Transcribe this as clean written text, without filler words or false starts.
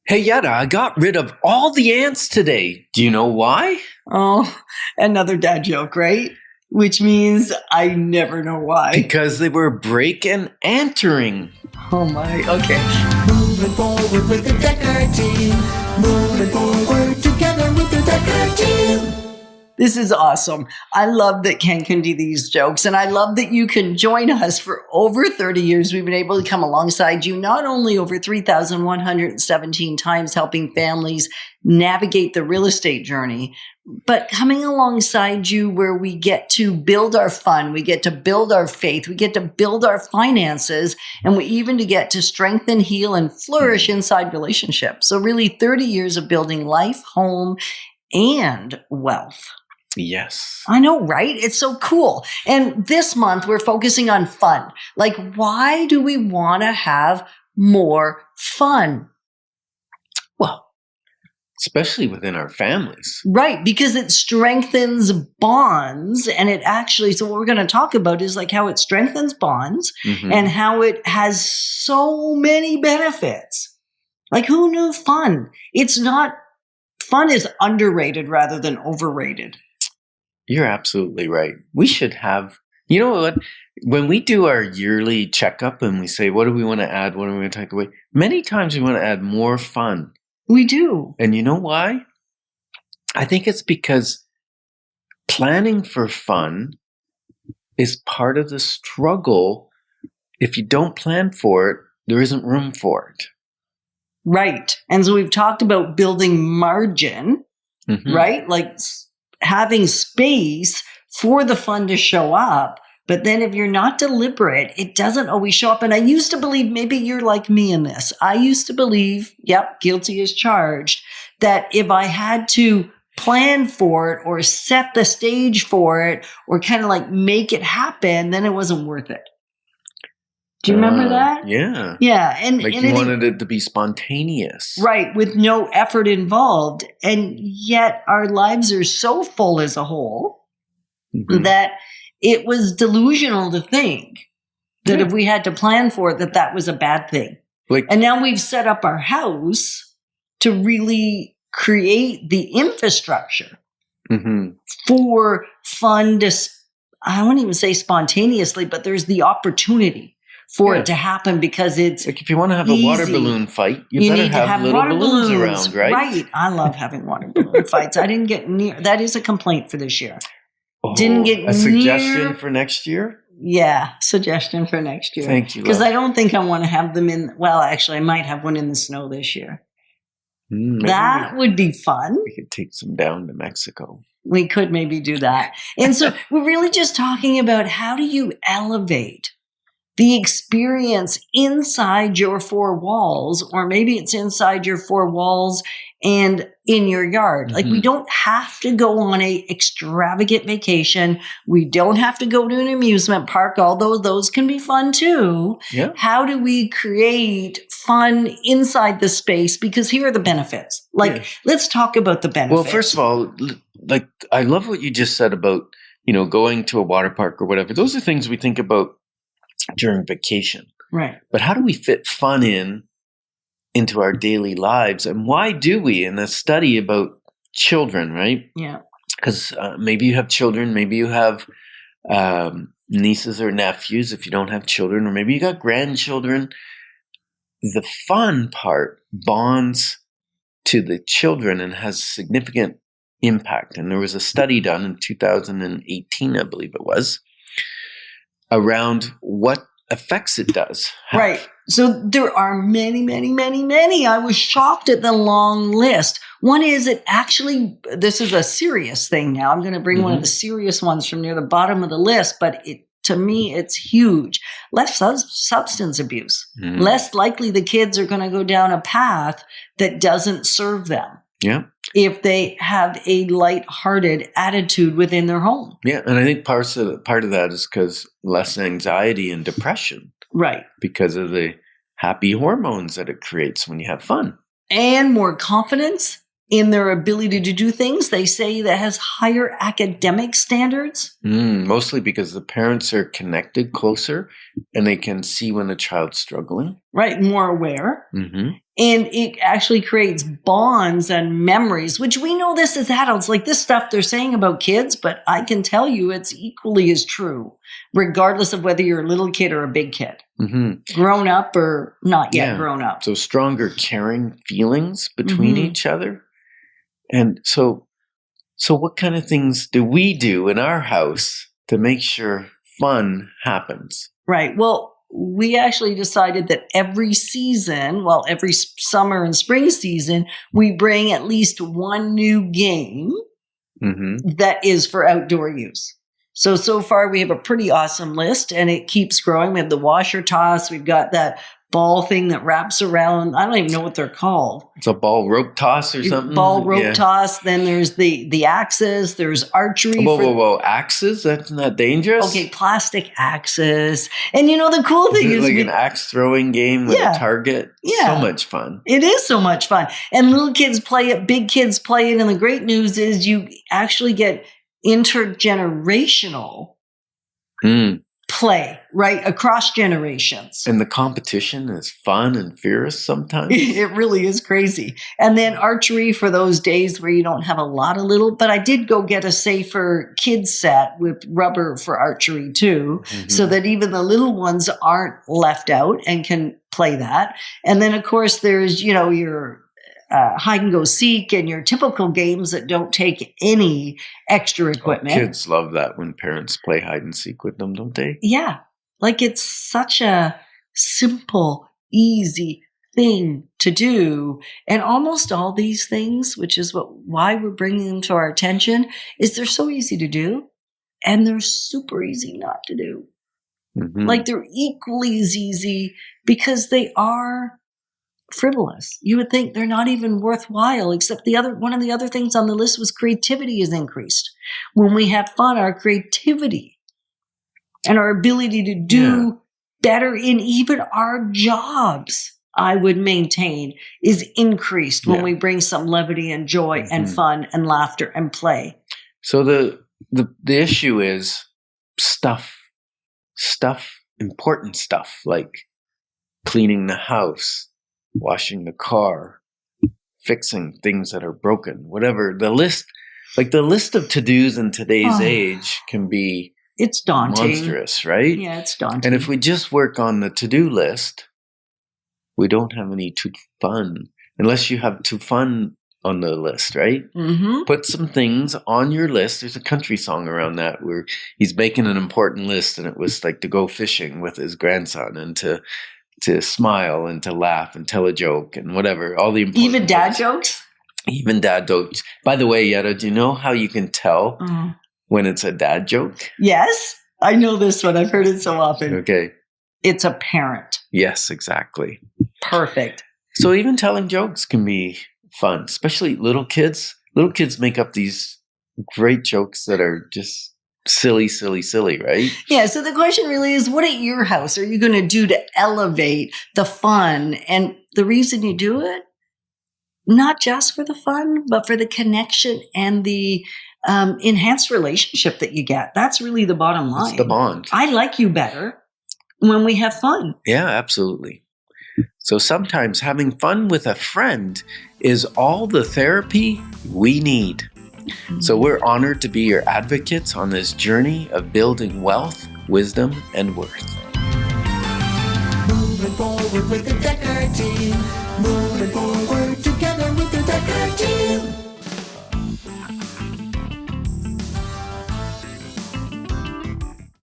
Hey, Yetta, I got rid of all the ants today. Do you know why? Oh, another dad joke, right? Which means I never know why. Because they were break and entering. Oh my, okay. Moving forward with the Dekker Team. Moving forward together with the Dekker Team. This is awesome. I love that Ken can do these jokes, and I love that you can join us. For over 30 years, we've been able to come alongside you, not only over 3,117 times helping families navigate the real estate journey, but coming alongside you where we get to build our fun, we get to build our faith, we get to build our finances, and we even get to strengthen, heal, and flourish inside relationships. So really 30 years of building life, home, and wealth. Yes. I know, right? It's so cool. And this month we're focusing on fun. Like, why do we want to have more fun? Well, especially within our families. Right, because it strengthens bonds. And it actually, so what we're going to talk about is like how it strengthens bonds and how it has so many benefits. Like, who knew fun? Fun is underrated rather than overrated. You're absolutely right. We should have, you know what? When we do our yearly checkup and we say, what do we want to add? What do we want to take away? Many times we want to add more fun. We do. And you know why? I think it's because planning for fun is part of the struggle. If you don't plan for it, there isn't room for it. Right. And so we've talked about building margin, right? Like having space for the fun to show up. But then if you're not deliberate, it doesn't always show up. And I used to believe, maybe you're like me in this. I used to believe, guilty as charged, that if I had to plan for it or set the stage for it or kind of like make it happen, then it wasn't worth it. Do you remember that? Yeah. Yeah. And you wanted it to be spontaneous. Right. With no effort involved. And yet our lives are so full as a whole that it was delusional to think that if we had to plan for it, that was a bad thing. And now we've set up our house to really create the infrastructure for fun to, I wouldn't even say spontaneously, but there's the opportunity for it to happen because it's like if you want to have easy. A water balloon fight, you better need to have little water balloons around, right? Right. I love having water balloon fights. I didn't get near. That is a complaint for this year. Didn't get a suggestion for next year? Yeah, suggestion for next year. Thank you. Because I don't think I want to have them in. Well, actually, I might have one in the snow this year. That would be fun. We could take some down to Mexico. We could maybe do that. And so we're really just talking about how do you elevate the experience inside your four walls, or maybe it's inside your four walls and in your yard. Like we don't have to go on a extravagant vacation. We don't have to go to an amusement park, although those can be fun too. Yeah. How do we create fun inside the space? Because here are the benefits. Let's talk about the benefits. Well, first of all, I love what you just said about, going to a water park or whatever. Those are things we think about during vacation. Right. But how do we fit fun into our daily lives? And why do we? In a study about children, right? Yeah. Because maybe you have children, maybe you have nieces or nephews if you don't have children, or maybe you got grandchildren. The fun part bonds to the children and has significant impact. And there was a study done in 2018, I believe it was, around what effects it does have. Right. So there are many, many, many, many. I was shocked at the long list. One is this is a serious thing now. I'm going to bring one of the serious ones from near the bottom of the list, but to me, it's huge. Less substance abuse. Less likely the kids are going to go down a path that doesn't serve them. Yeah. If they have a lighthearted attitude within their home. Yeah, and I think part of that is because less anxiety and depression. Right. Because of the happy hormones that it creates when you have fun. And more confidence in their ability to do things. They say that has higher academic standards. Mostly because the parents are connected closer and they can see when the child's struggling. Right, more aware. Mm-hmm. And it actually creates bonds and memories, which we know this as adults. Like this stuff they're saying about kids, but I can tell you it's equally as true, regardless of whether you're a little kid or a big kid, grown up or not yet grown up. So stronger caring feelings between each other. And so what kind of things do we do in our house to make sure fun happens? Right. Well, we actually decided that every season, every summer and spring season, we bring at least one new game that is for outdoor use. So far we have a pretty awesome list and it keeps growing. We have the washer toss. We've got that ball thing that wraps around. I don't even know what they're called. It's a ball rope toss or something? Ball rope toss. Then there's the axes. There's archery. Whoa. Axes? That's not dangerous? Okay, plastic axes. And the cool thing is like an axe throwing game with a target? Yeah. So much fun. It is so much fun. And little kids play it, big kids play it. And the great news is you actually get intergenerational play, right? Across generations. And the competition is fun and fierce sometimes. It really is crazy. And then archery for those days where you don't have a lot of little, but I did go get a safer kids set with rubber for archery too, so that even the little ones aren't left out and can play that. And then of course there's, your hide and go seek and your typical games that don't take any extra equipment. Kids love that when parents play hide and seek with them, don't they? Yeah. Like it's such a simple, easy thing to do. And almost all these things, which is why we're bringing them to our attention, is they're so easy to do and they're super easy not to do. Like they're equally as easy because they are frivolous. You would think they're not even worthwhile, except one of the other things on the list was creativity is increased. When we have fun, our creativity and our ability to do better in even our jobs, I would maintain, is increased when we bring some levity and joy and fun and laughter and play. So the issue is stuff, important stuff like cleaning the house, washing the car, fixing things that are broken, whatever. The list of to-dos in today's age can be it's daunting. Monstrous, right? Yeah, it's daunting. And if we just work on the to-do list, we don't have any too fun, unless you have too fun on the list, right? Put some things on your list. There's a country song around that where he's making an important list, and it was like to go fishing with his grandson and to smile and to laugh and tell a joke and whatever. All the important even dad jokes? Even dad jokes. By the way, Yetta, do you know how you can tell when it's a dad joke? Yes. I know this one. I've heard it so often. Okay. It's apparent. Yes, exactly. Perfect. So even telling jokes can be fun, especially little kids. Little kids make up these great jokes that are just silly, right? Yeah. So the question really is, what at your house are you going to do to elevate the fun? And the reason you do it, not just for the fun, but for the connection and the enhanced relationship that you get. That's really the bottom line. It's the bond. I like you better when we have fun. Yeah, absolutely. So sometimes having fun with a friend is all the therapy we need. So we're honored to be your advocates on this journey of building wealth, wisdom, and worth. Moving forward with the Dekker Team. Moving forward.